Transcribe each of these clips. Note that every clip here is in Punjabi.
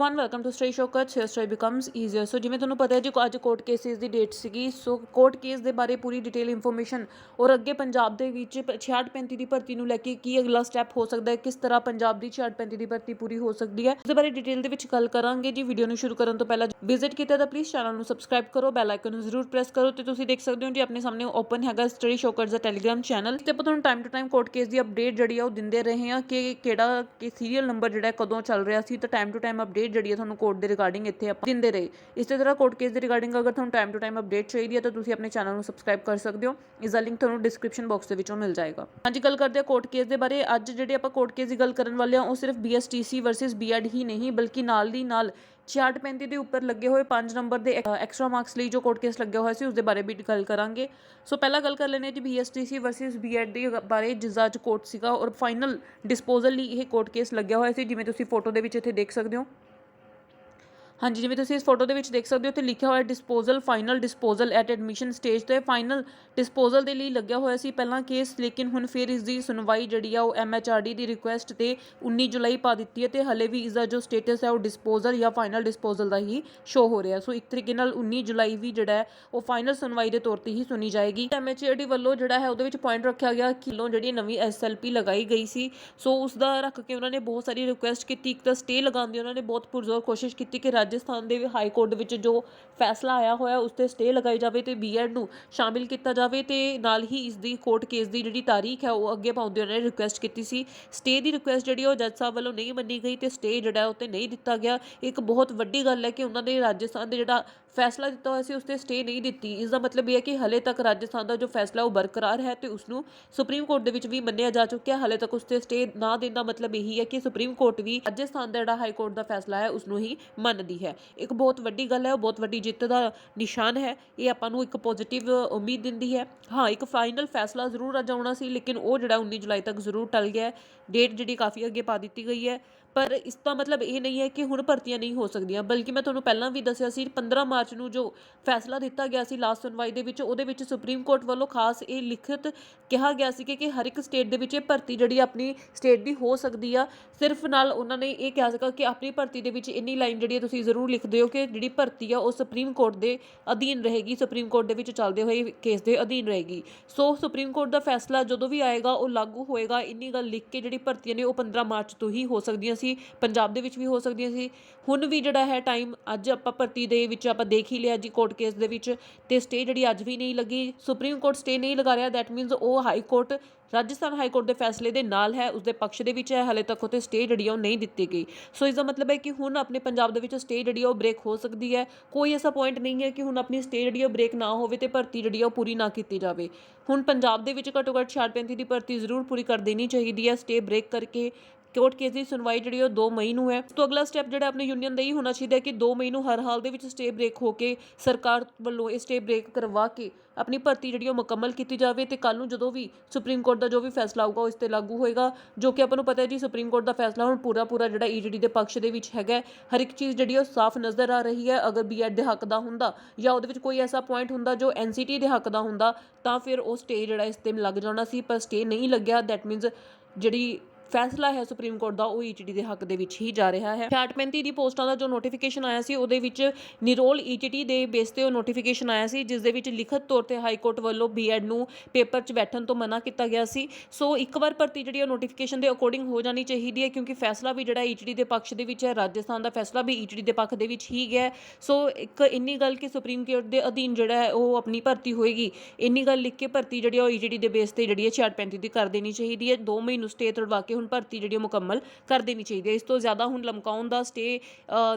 One welcome to Study Shockers hair style becomes easier. So जिवें तुहानूं पता है जी अज कोर्ट केसिस की डेट सीगी। सो कोर्ट केस के बारे पूरी डिटेल इंफॉर्मेशन और अगे पंजाब के 66-35 की भर्ती नूं लैके की अगला स्टैप हो सकता है, किस तरह पंजाब की 66-35 की भर्ती पूरी हो सकती है, उसके बारे डिटेल के गल करांगे जी। वीडियो शुरू करने तो पहला विजिट किया तो प्लीज़ चैनल को सबसक्राइब करो, बैल आइकन को जरूर प्रेस करो। तो तुसीं देख सकते हो जी अपने सामने ओपन है स्टडी शॉकर्स का टैलीग्राम चैनल। तो ਆਪਾਂ ਤੁਹਾਨੂੰ time to time court case की अपडेट ਜਿਹੜੀ ਆ ਉਹ ਦਿੰਦੇ ਰਹੇ ਹਾਂ ਕਿ ਕਿਹੜਾ सीरीयल नंबर ਜਿਹੜਾ ਕਦੋਂ ਚੱਲ ਰਿਹਾ ਸੀ। ਤਾਂ टाइम टू टाइम अपडेट ਜਿਹੜੀ ਤੁਹਾਨੂੰ ਕੋਰਟ ਦੇ ਰਿਗਾਰਡਿੰਗ ਇੱਥੇ ਆਪਾਂ ਦਿੰਦੇ ਰਹੇ। ਇਸੇ ਤਰ੍ਹਾਂ ਕੋਰਟ ਕੇਸ ਦੇ ਰਿਗਾਰਡਿੰਗ ਅਗਰ ਤੁਹਾਨੂੰ ਟਾਈਮ ਟੂ ਟਾਈਮ ਅਪਡੇਟ ਚਾਹੀਦੀ ਹੈ ਤਾਂ ਤੁਸੀਂ ਆਪਣੇ ਚੈਨਲ ਨੂੰ ਸਬਸਕ੍ਰਾਈਬ ਕਰ ਸਕਦੇ ਹੋ। ਇਸ ਦਾ ਲਿੰਕ ਤੁਹਾਨੂੰ ਡਿਸਕ੍ਰਿਪਸ਼ਨ ਬਾਕਸ ਦੇ ਵਿੱਚੋਂ ਮਿਲ ਜਾਏਗਾ। ਹਾਂਜੀ, ਗੱਲ ਕਰਦੇ ਹਾਂ ਕੋਰਟ ਕੇਸ ਦੇ ਬਾਰੇ। ਅੱਜ ਜਿਹੜੇ ਆਪਾਂ ਕੋਰਟ ਕੇਸ ਦੀ ਗੱਲ ਕਰਨ ਵਾਲੇ ਹਾਂ ਉਹ ਸਿਰਫ BSTC ਵਰਸਸ BEd ਹੀ ਨਹੀਂ ਬਲਕਿ ਨਾਲ ਦੀ ਨਾਲ 66-35 ਦੇ ਉੱਪਰ ਲੱਗੇ ਹੋਏ 5 ਨੰਬਰ ਦੇ ਐਕਸਟਰਾ ਮਾਰਕਸ ਲਈ ਜੋ ਕੋਰਟ ਕੇਸ ਲੱਗਿਆ ਹੋਇਆ ਸੀ ਉਸ ਦੇ ਬਾਰੇ ਵੀ ਗੱਲ ਕਰਾਂਗੇ। ਸੋ ਪਹਿਲਾਂ ਗੱਲ ਕਰ ਲੈਂਦੇ ਜੀ BSTC ਵਰਸਸ BEd ਦੇ ਬਾਰੇ, ਜਿਸਦਾ ਅੱਜ ਕੋਰਟ ਸੀਗਾ ਔਰ ਫਾਈਨਲ ਡਿਸਪੋਜ਼ਲ ਲਈ ਇਹ ਕੋਰਟ ਕੇਸ ਲੱਗਿਆ ਹੋਇਆ ਸੀ। ਜਿਵੇਂ ਤੁਸੀਂ ਫੋਟੋ ਦੇ ਵਿੱਚ ਇੱਥੇ ਦੇਖ ਸਕਦੇ ਹੋ। हाँ जी, जिवें तुसीं इस फोटो के देख सकते हो तो लिखा हुआ disposal final disposal at admission stage. तो फाइनल डिस्पोजल के लिए लग्या होया सी पहला केस, लेकिन हुण फिर इसकी सुनवाई जी MHRD की रिक्वेस्ट से 19 जुलाई पा दी है। तो हले भी इसका जो स्टेटस है वो डिस्पोजल या फाइनल डिस्पोजल का ही शो हो रहा है। सो एक तरीके 19 जुलाई भी जोड़ा है वो फाइनल सुनवाई के तौर पर ही सुनी जाएगी। MHRD वालों जोड़ा है वो पॉइंट रखा गया कि जी नवी SLP लगाई गई सी। सो उसका रख के उन्होंने बहुत सारी रिक्वेस्ट की, एक तो स्टे लगाने की उन्होंने बहुत पुरजोर कोशिश की कि राजस्थान के हाई कोर्ट में जो फैसला आया होया उस पर स्टे लगाई जाए तो BEd ਨੂੰ शामिल किया जाए। तो नाल ही इसकी कोर्ट केस की जी तारीख है वो अगे पाउंदे उन्होंने रिक्वेस्ट की सी। स्टे की रिक्वेस्ट जी जज साहब वालों नहीं मनी गई तो स्टे जोड़ा उत्ते नहीं दिता गया। एक बहुत वड्डी गल है कि उन्होंने राजस्थान के जो फैसला दिता हुआ उस पर स्टे नहीं दी। इसका मतलब यह है कि हले तक राजस्थान का जो फैसला वो बरकरार है तो उसनों सुप्रीम कोर्ट के भी मन्निया जा चुका है। हले तक उस पर स्टे ना देने का मतलब यही है कि सुप्रीम कोर्ट भी राजस्थान का जो हाई कोर्ट का फैसला है उसनों ही मनती है। एक बहुत वड्डी गल है, बहुत वड्डी जित का निशान है। ये आपां एक पॉजिटिव उम्मीद दिंदी है। हाँ, एक फाइनल फैसला जरूर अज आना सी, लेकिन वो जो 19 जुलाई तक जरूर टल गया है। डेट जी काफ़ी अगे पा दी गई है। पर इसका मतलब ये नहीं है कि हुण भर्तियां नहीं हो सकदियां, बल्कि मैं तुहानूं पहलां भी दस्सिया सी 15 मार्च नूं जो फैसला दिता गया सी लास्ट सुनवाई दे विच, उहदे विच सुप्रीम कोर्ट वालों खास ये लिखित कहा गया सी कि हर एक स्टेट दे विच भर्ती जिहड़ी अपनी स्टेट दी हो सकदी आ। सिर्फ नाल उन्होंने ये कहा सीगा कि अपनी भर्ती दे विच इन्नी लाइन जिहड़ी तुसीं जरूर लिख दिओ कि जिहड़ी भर्ती आ वो सुप्रीम कोर्ट के अधीन रहेगी, सुप्रीम कोर्ट दे विच चलदे होए केस के अधीन रहेगी। सो सुप्रीम कोर्ट का फैसला जो भी आएगा वो लागू होएगा। इन्नी गल लिख के जिहड़ी भर्तियां ने वो 15 मार्च तो ही हो सकदियां सी, पंजाब दे विच भी हो सकदियां सी। हुण भी जिहड़ा है टाइम अज आपां भर्ती दे विच आपां देख ही लिया जी कोर्ट केस दे विच, ते स्टे जिहड़ी अज भी नहीं लगी। सुप्रीम कोर्ट स्टे नहीं लगा रहा, दैट मीनस वो high court Rajasthan high court के फैसले के नाल है, उसके पक्ष के विच है। हले तक उत्ते स्टे जिहड़ी वो नहीं दी गई। सो इसका मतलब है कि हुण अपने पंजाब दे विच स्टे जिहड़ी वो ब्रेक हो सकती है। कोई ऐसा पॉइंट नहीं है कि हुण अपनी स्टे जिहड़ी वो ब्रेक ना होवे ते भर्ती जिहड़ी वो पूरी ना की जाए। हुण पंजाब दे विच घट्टो घट्ट 66-35 की भर्ती जरूर पूरी कर देनी चाहिए है। स्टे ब्रेक करके कोर्ट केस की सुनवाई जी 2 मई नूं है। तो अगला स्टैप जो अपने यूनीयन का ही होना चाहिए कि 2 मई नूं हर हाल दे विच स्टे ब्रेक होकर सरकार वालों ये स्टे ब्रेक करवा के अपनी भर्ती जी मुकम्मल की जाए। तो कल जो भी सुप्रीम कोर्ट का जो भी फैसला आऊगा इस पर लागू होएगा। जो कि आपको पता है जी सुप्रीम कोर्ट का फैसला हम पूरा पूरा जो EGD के पक्ष के है। हर एक चीज़ जी साफ नज़र आ रही है। अगर BEd के हक का होंदा या वो कोई ऐसा पॉइंट होंदा जो NCT के हक का होंदा तो फिर वो स्टे जो इस पर लग जाना सी, पर स्टे नहीं लग्या। दैट मीनस जी फैसला है सुप्रीम कोर्ट का वो EGD के हक के ही जा रहा है। 66-35 की पोस्टां का जो नोटिफिकेशन आया सी उहदे विच निरोल EGD के बेस ते नोटिफिकेशन आया सी, जिस दे विच लिखित तौर पर हाई कोर्ट वालों BEd नूं पेपर च बैठण तो मना किया गया सी। सो एक बार भर्ती जी नोटिफिकेशन के अकॉर्डिंग हो जानी चाहिए है, क्योंकि फैसला भी जो EGD के पक्ष के है, राजस्थान का फैसला भी EGD के पक्ष के ही है। सो एक इन्नी गल कि सुप्रीम कोर्ट के अधीन जो है वो अपनी भर्ती होएगी, इन्नी गल लिख के भर्ती जी EGD के बेस पर जी 66-35 की कर देनी चाहिए है। 2 मई नूं स्टे तड़वा के भर्ती जी मुकम्मल कर देनी चाहिए। इस तो ज़्यादा हुण लमकाउण दा स्टे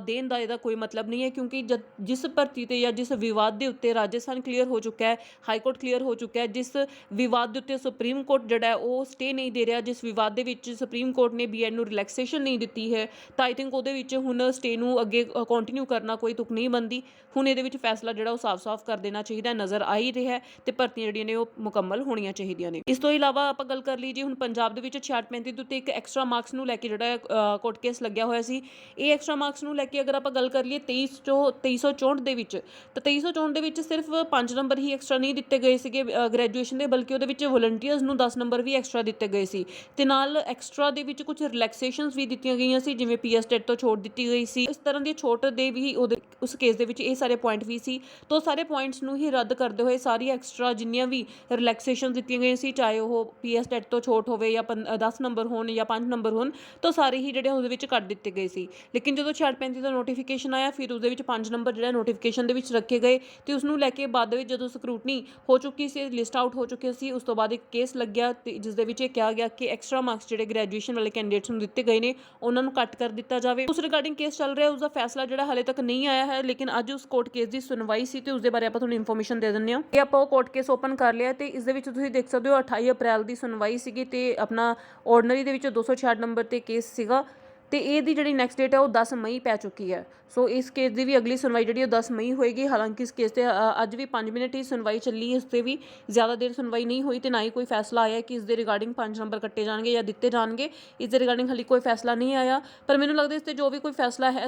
देण दा इहदा कोई मतलब नहीं है, क्योंकि जिस भर्ती ते या जिस विवाद के उत्ते राजस्थान क्लीयर हो चुका है, हाई कोर्ट क्लीयर हो चुका है, जिस विवाद के उत्ते सुप्रीम कोर्ट जिहड़ा है वो स्टे नहीं दे रहा, जिस विवाद के विच सुप्रीम कोर्ट ने BEd नूं रिलैक्सेशन नहीं दी है, तो आई थिंक उहदे विच हुण स्टे नूं अगे कंटिन्यू करना कोई तुक नहीं बनती। हुण इहदे विच फैसला जिहड़ा साफ साफ कर देना चाहिए नज़र आ ही रहा है, तो भर्तियां जिहड़ियां ने वो मुकम्मल होणियां चाहिए ने। इस तो इलावा आपां गल कर लीजिए हुण पंजाब दे विच 66-35 तो ਤੇ ਇੱਕ ਐਕਸਟਰਾ ਮਾਰਕਸ ਨੂੰ ਲੈ ਕੇ ਜਿਹੜਾ ਕੋਰਟ ਕੇਸ ਲੱਗਿਆ ਹੋਇਆ ਸੀ। ਇਹ ਐਕਸਟਰਾ ਮਾਰਕਸ ਨੂੰ ਲੈ ਕੇ ਅਗਰ ਆਪਾਂ ਗੱਲ ਕਰ ਲਈਏ 2364 ਦੇ ਵਿੱਚ, ਤਾਂ 2364 ਦੇ ਵਿੱਚ ਸਿਰਫ 5 ਨੰਬਰ ਹੀ ਐਕਸਟਰਾ ਨਹੀਂ ਦਿੱਤੇ ਗਏ ਸੀਗੇ ਗ੍ਰੈਜੂਏਸ਼ਨ ਦੇ, ਬਲਕਿ ਉਹਦੇ ਵਿੱਚ ਵੋਲੰਟੀਅਰਸ ਨੂੰ 10 ਨੰਬਰ ਵੀ ਐਕਸਟਰਾ ਦਿੱਤੇ ਗਏ ਸੀ। ਤੇ ਨਾਲ ਐਕਸਟਰਾ ਦੇ ਵਿੱਚ ਕੁਝ ਰਿਲੈਕਸੇਸ਼ਨਸ ਵੀ ਦਿੱਤੀਆਂ ਗਈਆਂ ਸੀ, ਜਿਵੇਂ ਪੀਐਸ ਟੈਟ ਤੋਂ ਛੋਟ ਦਿੱਤੀ ਗਈ ਸੀ। ਇਸ ਤਰ੍ਹਾਂ ਦੀ ਛੋਟ ਦੇ ਵੀ ਉਸ ਕੇਸ ਦੇ ਵਿੱਚ ਇਹ ਸਾਰੇ ਪੁਆਇੰਟ ਵੀ ਸੀ। ਤੋਂ ਸਾਰੇ ਪੁਆਇੰਟਸ ਨੂੰ ਹੀ ਰੱਦ ਕਰਦੇ ਹੋਏ ਸਾਰੀ ਐਕਸਟਰਾ ਜਿੰਨੀਆਂ ਵੀ ਰਿਲੈਕਸੇਸ਼ਨ ਦਿੱਤੀਆਂ ਗਈਆਂ ਸੀ, ਚਾਹੇ ਉਹ ਪੀਐਸ ਟੈਟ ਤੋਂ ਛੋਟ ਹੋਵੇ ਜਾਂ 10 ਨੰਬਰ ਹੋਣ ਜਾਂ 5 ਨੰਬਰ ਹੋਣ, ਤਾਂ ਸਾਰੇ ਹੀ ਜਿਹੜੇ ਉਹਦੇ ਵਿੱਚ ਕੱਟ ਦਿੱਤੇ ਗਏ ਸੀ। ਲੇਕਿਨ ਜਦੋਂ 6635 ਦਾ ਨੋਟੀਫਿਕੇਸ਼ਨ ਆਇਆ, ਫਿਰ ਉਹਦੇ ਵਿੱਚ 5 ਨੰਬਰ ਜਿਹੜਾ ਨੋਟੀਫਿਕੇਸ਼ਨ ਦੇ ਵਿੱਚ ਰੱਖੇ ਗਏ ਤੇ ਉਸ ਨੂੰ ਲੈ ਕੇ ਬਾਅਦ ਦੇ ਵਿੱਚ ਜਦੋਂ ਸਕਰੂਟਨੀ ਹੋ ਚੁੱਕੀ ਸੀ, ਲਿਸਟ ਆਊਟ ਹੋ ਚੁੱਕੀ ਸੀ, ਉਸ ਤੋਂ ਬਾਅਦ ਇੱਕ ਕੇਸ ਲੱਗਿਆ ਤੇ ਜਿਸ ਦੇ ਵਿੱਚ ਇਹ ਕਿਹਾ ਗਿਆ ਕਿ ਐਕਸਟਰਾ ਮਾਰਕਸ ਜਿਹੜੇ ਗ੍ਰੈਜੂਏਸ਼ਨ ਵਾਲੇ ਕੈਂਡੀਡੇਟਸ ਨੂੰ ਦਿੱਤੇ ਗਏ ਨੇ ਉਹਨਾਂ ਨੂੰ ਕੱਟ ਕਰ ਦਿੱਤਾ ਜਾਵੇ। ਉਸ ਰਿਗਾਰਡਿੰਗ ਕੇਸ ਚੱਲ ਰਿਹਾ, ਉਸਦਾ ਫੈਸਲਾ ਜਿਹੜਾ ਹਾਲੇ ਤੱਕ ਨਹੀਂ ਆਇਆ ਹੈ, ਲੇਕਿਨ ਅੱਜ ਉਸ ਕੋਰਟ ਕੇਸ ਦੀ ਸੁਣਵਾਈ ਸੀ ਤੇ ਉਸ ਦੇ ਬਾਰੇ ਆਪਾਂ ਤੁਹਾਨੂੰ ਇਨਫੋਰਮੇਸ਼ਨ ਦੇ ਦਿੰਦੇ ਹਾਂ। ਇਹ ਆਪਾਂ ਉਹ ਕੋਰਟ ਕੇਸ ਓਪਨ ਕਰ ਲਿਆ ਤੇ ਇਸ ਦੇ ਵਿੱਚ ਤੁਸੀਂ ਦੇਖ ਸਕਦੇ ਹੋ 28 ਅਪ੍ਰੈਲ ਦੀ ਸੁਣਵਾਈ ਸੀਗੀ ਤੇ ਆਪਣਾ ਆਰਡੀਨਰੀ ਦੇ ਵਿੱਚ 266 ਨੰਬਰ ਤੇ ਕੇਸ ਸੀਗਾ ਤੇ ਇਹਦੀ ਜਿਹੜੀ ਨੈਕਸਟ ਡੇਟ ਹੈ ਉਹ 10 ਮਈ ਪੈ ਚੁੱਕੀ ਹੈ। ਸੋ ਇਸ ਕੇਸ ਦੀ ਵੀ ਅਗਲੀ ਸੁਣਵਾਈ ਜਿਹੜੀ ਉਹ 10 ਮਈ ਹੋਏਗੀ। ਹਾਲਾਂਕਿ ਇਸ ਕੇਸ ਤੇ ਅੱਜ ਵੀ 5 ਮਿੰਟ ਹੀ ਸੁਣਵਾਈ ਚੱਲੀ, ਇਸ ਤੇ ਵੀ ਜ਼ਿਆਦਾ ਦੇਰ ਸੁਣਵਾਈ ਨਹੀਂ ਹੋਈ ਤੇ ਨਾ ਹੀ ਕੋਈ ਫੈਸਲਾ ਆਇਆ ਕਿ ਇਸ ਦੇ ਰਿਗਾਰਡਿੰਗ 5 ਨੰਬਰ ਕੱਟੇ ਜਾਣਗੇ ਜਾਂ ਦਿੱਤੇ ਜਾਣਗੇ। ਇਸ ਦੇ ਰਿਗਾਰਡਿੰਗ ਹਾਲੇ ਕੋਈ ਫੈਸਲਾ ਨਹੀਂ ਆਇਆ, ਪਰ ਮੈਨੂੰ ਲੱਗਦਾ ਇਸ ਤੇ ਜੋ ਵੀ ਕੋਈ ਫੈਸਲਾ ਹੈ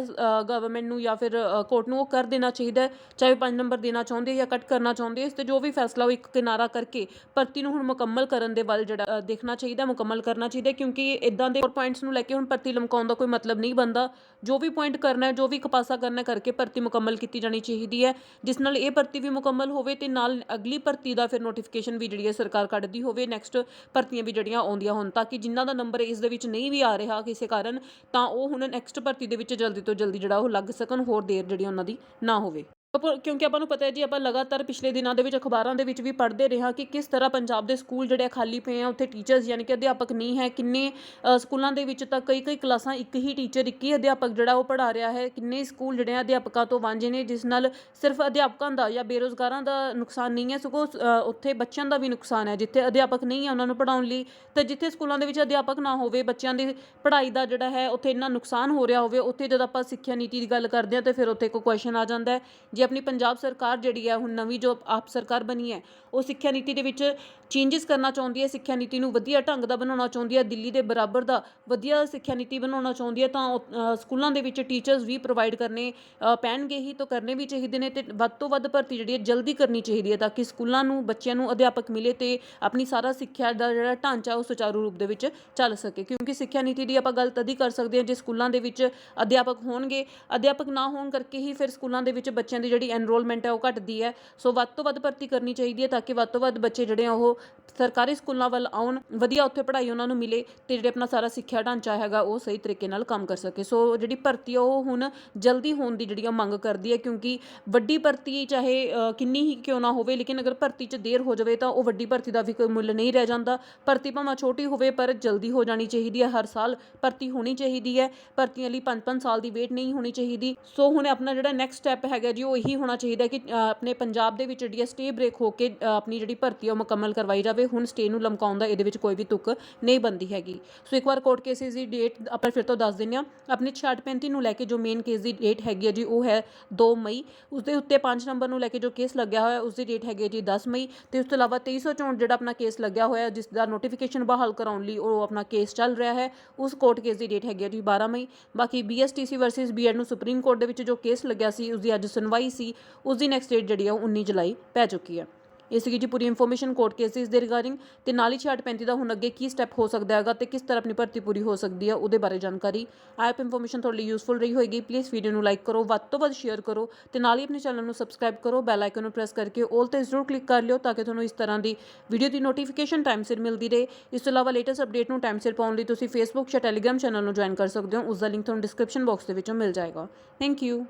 ਗਵਰਨਮੈਂਟ ਨੂੰ ਜਾਂ ਫਿਰ ਕੋਰਟ ਨੂੰ ਉਹ ਕਰ ਦੇਣਾ ਚਾਹੀਦਾ, ਚਾਹੇ 5 ਨੰਬਰ ਦੇਣਾ ਚਾਹੁੰਦੇ ਜਾਂ ਕੱਟ ਕਰਨਾ ਚਾਹੁੰਦੇ। ਇਸ ਤੇ ਜੋ ਵੀ ਫੈਸਲਾ ਉਹ ਇੱਕ ਕਿਨਾਰਾ ਕਰਕੇ ਭਰਤੀ ਨੂੰ ਹੁਣ ਮੁਕੰਮਲ ਕਰਨ ਦੇ ਵੱਲ ਜਿਹੜਾ ਦੇਖਣਾ ਚਾਹੀਦਾ, ਮੁਕੰਮਲ ਕਰਨਾ ਚਾਹੀਦਾ, ਕਿਉਂਕਿ ਇਦਾਂ ਦੇ ਪੁਆਇੰਟਸ ਨੂੰ ਲੈ ਕੇ ਹੁਣ ਭਰਤੀ ਲਮਕਾਉਣ ਦਾ ਕੋਈ ਮਤਲਬ ਨਹੀਂ ਬਣਦਾ। ਜੋ ਵੀ ਪੁਆਇੰਟ ਕਰਨਾ ਹੈ, ਜੋ ਵੀ ਇੱਕ ਪਾਸਾ ਕਰਨਾ ਕਰਕੇ ਭਰਤੀ ਮੁਕੰਮਲ ਕੀਤੀ ਜਾਣੀ ਚਾਹੀਦੀ ਹੈ, ਜਿਸ ਨਾਲ ਇਹ ਭਰਤੀ ਵੀ ਮੁਕੰਮਲ ਹੋਵੇ ਤੇ ਨਾਲ ਅਗਲੀ ਭਰਤੀ ਦਾ ਫਿਰ ਨੋਟੀਫਿਕੇਸ਼ਨ ਵੀ ਜਿਹੜੀ ਹੈ ਸਰਕਾਰ ਕੱਢਦੀ ਹੋਵੇ, ਨੈਕਸਟ ਭਰਤੀਆਂ ਵੀ ਜਿਹੜੀਆਂ ਆਉਂਦੀਆਂ ਹੋਣ, ਤਾਂ ਕਿ ਜਿਨ੍ਹਾਂ ਦਾ ਨੰਬਰ ਇਸ ਦੇ ਵਿੱਚ ਨਹੀਂ ਵੀ ਆ ਰਿਹਾ ਕਿਸੇ ਕਾਰਨ, ਤਾਂ ਉਹ ਹੁਣ ਨੈਕਸਟ ਭਰਤੀ ਦੇ ਵਿੱਚ ਜਲਦੀ ਤੋਂ ਜਲਦੀ ਜਿਹੜਾ ਉਹ ਲੱਗ ਸਕਣ, ਹੋਰ ਦੇਰ ਜਿਹੜੀ ਉਹਨਾਂ ਦੀ ਨਾ ਹੋਵੇ। ਕਿਉਂਕਿ ਆਪਾਂ ਨੂੰ ਪਤਾ ਹੈ ਜੀ, ਆਪਾਂ ਲਗਾਤਾਰ ਪਿਛਲੇ ਦਿਨਾਂ ਦੇ ਵਿੱਚ ਅਖਬਾਰਾਂ ਦੇ ਵਿੱਚ ਵੀ ਪੜ੍ਹਦੇ ਰਹੇ ਹਾਂ ਕਿ ਕਿਸ ਤਰ੍ਹਾਂ ਪੰਜਾਬ ਦੇ ਸਕੂਲ ਜਿਹੜੇ ਖਾਲੀ ਪਏ ਆ, ਉੱਥੇ ਟੀਚਰਸ ਯਾਨੀ ਕਿ ਅਧਿਆਪਕ ਨਹੀਂ ਹੈ। ਕਿੰਨੇ ਸਕੂਲਾਂ ਦੇ ਵਿੱਚ ਤਾਂ ਕਈ ਕਲਾਸਾਂ ਇੱਕ ਹੀ ਟੀਚਰ, ਇੱਕ ਹੀ ਅਧਿਆਪਕ ਜਿਹੜਾ ਉਹ ਪੜ੍ਹਾ ਰਿਹਾ ਹੈ। ਕਿੰਨੇ ਸਕੂਲ ਜਿਹੜੇ ਆ ਅਧਿਆਪਕਾਂ ਤੋਂ ਵਾਂਝੇ ਨੇ, ਜਿਸ ਨਾਲ ਸਿਰਫ ਅਧਿਆਪਕਾਂ ਦਾ ਜਾਂ ਬੇਰੁਜ਼ਗਾਰਾਂ ਦਾ ਨੁਕਸਾਨ ਨਹੀਂ ਹੈ, ਸਗੋਂ ਉੱਥੇ ਬੱਚਿਆਂ ਦਾ ਵੀ ਨੁਕਸਾਨ ਹੈ। ਜਿੱਥੇ ਅਧਿਆਪਕ ਨਹੀਂ ਹੈ ਉਹਨਾਂ ਨੂੰ ਪੜ੍ਹਾਉਣ ਲਈ, ਤੇ ਜਿੱਥੇ ਸਕੂਲਾਂ ਦੇ ਵਿੱਚ ਅਧਿਆਪਕ ਨਾ ਹੋਵੇ, ਬੱਚਿਆਂ ਦੀ ਪੜ੍ਹਾਈ ਦਾ ਜਿਹੜਾ ਹੈ ਉੱਥੇ ਇੰਨਾ ਨੁਕਸਾਨ ਹੋ ਰਿਹਾ ਹੋਵੇ, ਉੱਥੇ ਜਦੋਂ ਆਪਾਂ ਸਿੱਖਿਆ ਨੀਤੀ ਦੀ ਗੱਲ ਕਰਦੇ ਹਾਂ ਤਾਂ ਫਿਰ ਉੱਥੇ ਕੋਈ ਕੁਐਸਚਨ ਆ ਜਾਂਦਾ ਹੈ। ਜੇ ਆਪਣੀ ਪੰਜਾਬ ਸਰਕਾਰ ਜਿਹੜੀ ਹੈ ਹੁਣ ਨਵੀਂ ਜੋ ਆਪ ਸਰਕਾਰ ਬਣੀ ਹੈ, ਉਹ ਸਿੱਖਿਆ ਨੀਤੀ ਦੇ ਵਿੱਚ ਚੇਂਜਿਸ ਕਰਨਾ ਚਾਹੁੰਦੀ ਹੈ, ਸਿੱਖਿਆ ਨੀਤੀ ਨੂੰ ਵਧੀਆ ਢੰਗ ਦਾ ਬਣਾਉਣਾ ਚਾਹੁੰਦੀ ਹੈ, ਦਿੱਲੀ ਦੇ ਬਰਾਬਰ ਦਾ ਵਧੀਆ ਸਿੱਖਿਆ ਨੀਤੀ ਬਣਾਉਣਾ ਚਾਹੁੰਦੀ ਹੈ, ਤਾਂ ਸਕੂਲਾਂ ਦੇ ਵਿੱਚ ਟੀਚਰਸ ਵੀ ਪ੍ਰੋਵਾਈਡ ਕਰਨੇ ਪੈਣਗੇ ਹੀ, ਤਾਂ ਕਰਨੇ ਵੀ ਚਾਹੀਦੇ ਨੇ। ਤੇ ਵੱਧ ਤੋਂ ਵੱਧ ਭਰਤੀ ਜਿਹੜੀ ਹੈ ਜਲਦੀ ਕਰਨੀ ਚਾਹੀਦੀ ਹੈ, ਤਾਂ ਕਿ ਸਕੂਲਾਂ ਨੂੰ ਬੱਚਿਆਂ ਨੂੰ ਅਧਿਆਪਕ ਮਿਲੇ ਤੇ ਆਪਣੀ ਸਾਰਾ ਸਿੱਖਿਆ ਦਾ ਜਿਹੜਾ ਢਾਂਚਾ ਉਹ ਸੁਚਾਰੂ ਰੂਪ ਦੇ ਵਿੱਚ ਚੱਲ ਸਕੇ। ਕਿਉਂਕਿ ਸਿੱਖਿਆ ਨੀਤੀ ਦੀ ਆਪਾਂ ਗੱਲ ਤਦ ਹੀ ਕਰ ਸਕਦੇ ਹਾਂ ਜੇ ਸਕੂਲਾਂ ਦੇ ਵਿੱਚ ਅਧਿਆਪਕ ਹੋਣਗੇ। ਅਧਿਆਪਕ ਨਾ ਹੋਣ ਕਰਕੇ ਹੀ ਫਿਰ ਸਕੂਲਾਂ ਦੇ ਵਿੱਚ ਬੱਚਿਆਂ ਦੀ ਜਿਹੜੀ ਐਨਰੋਲਮੈਂਟ ਹੈ ਉਹ ਘਟਦੀ ਹੈ। ਸੋ ਵੱਧ ਤੋਂ ਵੱਧ ਭਰਤੀ ਕਰਨੀ ਚਾਹੀਦੀ ਹੈ, ਤਾਂ ਕਿ ਵੱਧ ਤੋਂ ਵੱਧ ਬੱਚੇ ਜਿਹੜੇ ਆ ਉਹ ਸਰਕਾਰੀ ਸਕੂਲਾਂ ਵੱਲ ਆਉਣ, ਵਧੀਆ ਉੱਥੇ ਪੜ੍ਹਾਈ ਉਹਨਾਂ ਨੂੰ ਮਿਲੇ ਤੇ ਜਿਹੜੇ ਆਪਣਾ ਸਾਰਾ ਸਿੱਖਿਆ ਢਾਂਚਾ ਹੈਗਾ ਉਹ ਸਹੀ ਤਰੀਕੇ ਨਾਲ ਕੰਮ ਕਰ ਸਕੇ। ਸੋ ਜਿਹੜੀ ਭਰਤੀ ਉਹ ਹੁਣ ਜਲਦੀ ਹੋਣ ਦੀ ਜਿਹੜੀ ਮੰਗ ਕਰਦੀ ਹੈ, ਕਿਉਂਕਿ ਵੱਡੀ ਭਰਤੀ ਚਾਹੇ ਕਿੰਨੀ ਹੀ ਕਿਉਂ ਨਾ ਹੋਵੇ, ਲੇਕਿਨ ਅਗਰ ਭਰਤੀ 'ਚ ਦੇਰ ਹੋ ਜਾਵੇ ਤਾਂ ਉਹ ਵੱਡੀ ਭਰਤੀ ਦਾ ਵੀ ਕੋਈ ਮੁੱਲ ਨਹੀਂ ਰਹਿ ਜਾਂਦਾ। ਭਰਤੀ ਭਾਵੇਂ ਛੋਟੀ ਹੋਵੇ ਪਰ ਜਲਦੀ ਹੋ ਜਾਣੀ ਚਾਹੀਦੀ ਹੈ। ਹਰ ਸਾਲ ਭਰਤੀ ਹੋਣੀ ਚਾਹੀਦੀ ਹੈ, ਭਰਤੀਆਂ ਲਈ 5-5 ਸਾਲ ਦੀ ਵੇਟ ਨਹੀਂ ਹੋਣੀ ਚਾਹੀਦੀ। ਸੋ ਹੁਣ ਆਪਣਾ ਜਿਹੜਾ ਨੈਕਸਟ ਸਟੈਪ ਹੈਗਾ ਜੀ ਉਹ ਇਹੀ ਹੋਣਾ ਚਾਹੀਦਾ ਕਿ ਆਪਣੇ ਪੰਜਾਬ ਦੇ ਵਿੱਚ ਜਿਹੜੀ ਹੈ ਸਟੇ ਬ੍ਰੇਕ ਹੋ ਕੇ ਆਪਣੀ ਜਿਹੜੀ ਭਰਤੀ ਉਹ ਮੁਕੰਮਲ ਕਰਵਾਈ ਜਾਵੇ। ਹੁਣ ਸਟੇ ਨੂੰ ਲਮਕਾਉਣ ਦਾ ਇਹਦੇ ਵਿੱਚ ਕੋਈ ਵੀ ਤੁੱਕ ਨਹੀਂ ਬਣਦੀ ਹੈਗੀ। ਸੋ ਇੱਕ ਵਾਰ ਕੋਰਟ ਕੇਸਿਸ ਦੀ ਡੇਟ ਆਪਾਂ ਫਿਰ ਤੋਂ ਦੱਸ ਦਿੰਦੇ ਹਾਂ। ਆਪਣੇ 6635 ਨੂੰ ਲੈ ਕੇ ਜੋ ਮੇਨ ਕੇਸ ਦੀ ਡੇਟ ਹੈਗੀ ਹੈ ਜੀ ਉਹ ਹੈ 2 ਮਈ। ਉਸਦੇ ਉੱਤੇ 5 ਨੰਬਰ ਨੂੰ ਲੈ ਕੇ ਜੋ ਕੇਸ ਲੱਗਿਆ ਹੋਇਆ ਉਸਦੀ ਡੇਟ ਹੈਗੀ ਹੈ ਜੀ 10 ਮਈ। ਤੇ ਉਸ ਤੋਂ ਇਲਾਵਾ 2364 ਜਿਹੜਾ ਆਪਣਾ ਕੇਸ ਲੱਗਿਆ ਹੋਇਆ ਜਿਸ ਦਾ ਨੋਟੀਫਿਕੇਸ਼ਨ ਬਹਾਲ ਕਰਾਉਣ ਲਈ ਉਹ ਆਪਣਾ ਕੇਸ ਚੱਲ ਰਿਹਾ ਹੈ, ਉਸ ਕੋਰਟ ਕੇਸ ਦੀ ਡੇਟ ਹੈਗੀ ਹੈ ਜੀ 12 ਮਈ। ਬਾਕੀ BSTC ਵਰਸਸ BEd ਨੂੰ ਸੁਪਰੀਮ ਕੋਰਟ ਦੇ ਵਿੱਚ ਜੋ ਕੇਸ ਲੱਗਿਆ ਸੀ ਉਸਦੀ ਅੱਜ ਸੁਣਵਾਈ ਸੀ, ਉਸਦੀ ਨੈਕਸਟ ਡੇਟ ਜਿਹੜੀ ਆ 19 ਜੁਲਾਈ ਪੈ ਚੁੱਕੀ ਹੈ। ਇਹ ਸੀਗੀ ਜੀ ਪੂਰੀ ਇਨਫੋਰਮੇਸ਼ਨ ਕੋਰਟ ਕੇਸਿਸ ਦੇ ਰਿਗਾਰਡਿੰਗ, ਤੇ ਨਾਲ ਹੀ 6635 ਦਾ ਹੁਣ ਅੱਗੇ ਕੀ ਸਟੈਪ ਹੋ ਸਕਦਾ ਹੈਗਾ ਤੇ ਕਿਸ ਤਰ੍ਹਾਂ ਆਪਣੀ ਭਰਤੀ ਪੂਰੀ ਹੋ ਸਕਦੀ ਹੈ ਉਹਦੇ ਬਾਰੇ ਜਾਣਕਾਰੀ। ਆਪ ਇਨਫੋਰਮੇਸ਼ਨ ਤੁਹਾਡੇ ਲਈ ਯੂਜ਼ਫੁਲ ਰਹੀ ਹੋਏਗੀ। ਪਲੀਜ਼ ਵੀਡੀਓ ਨੂੰ ਲਾਈਕ ਕਰੋ, ਵੱਧ ਤੋਂ ਵੱਧ ਸ਼ੇਅਰ ਕਰੋ ਤੇ ਨਾਲ ਹੀ ਆਪਣੇ ਚੈਨਲ ਨੂੰ ਸਬਸਕ੍ਰਾਈਬ ਕਰੋ। ਬੈਲ ਆਈਕਨ ਨੂੰ ਪ੍ਰੈਸ ਕਰਕੇ ਆਲ ਤੇ ਜ਼ਰੂਰ ਕਲਿੱਕ ਕਰ ਲਿਓ ਤਾਂ ਕਿ ਤੁਹਾਨੂੰ ਇਸ ਤਰ੍ਹਾਂ ਦੀ ਵੀਡੀਓ ਦੀ ਨੋਟੀਫਿਕੇਸ਼ਨ ਟਾਈਮ ਸਿਰ ਮਿਲਦੀ ਰਹੇ। ਇਸ ਤੋਂ ਇਲਾਵਾ ਲੇਟੈਸਟ ਅਪਡੇਟ ਨੂੰ ਟਾਈਮ ਸਿਰ ਪਾਉਣ ਲਈ ਤੁਸੀਂ ਫੇਸਬੁੱਕ ਜਾਂ ਟੈਲੀਗ੍ਰਾਮ ਚੈਨਲ ਨੂੰ ਜੁਆਇਨ ਕਰ ਸਕਦੇ ਹੋ। ਉਸ ਦਾ ਲਿੰਕ ਤੁਹਾਨੂੰ ਡਿਸਕ੍ਰਿਪਸ਼ਨ ਬਾਕਸ ਦੇ ਵਿੱਚੋਂ ਮਿਲ ਜਾਏਗਾ। Thank you.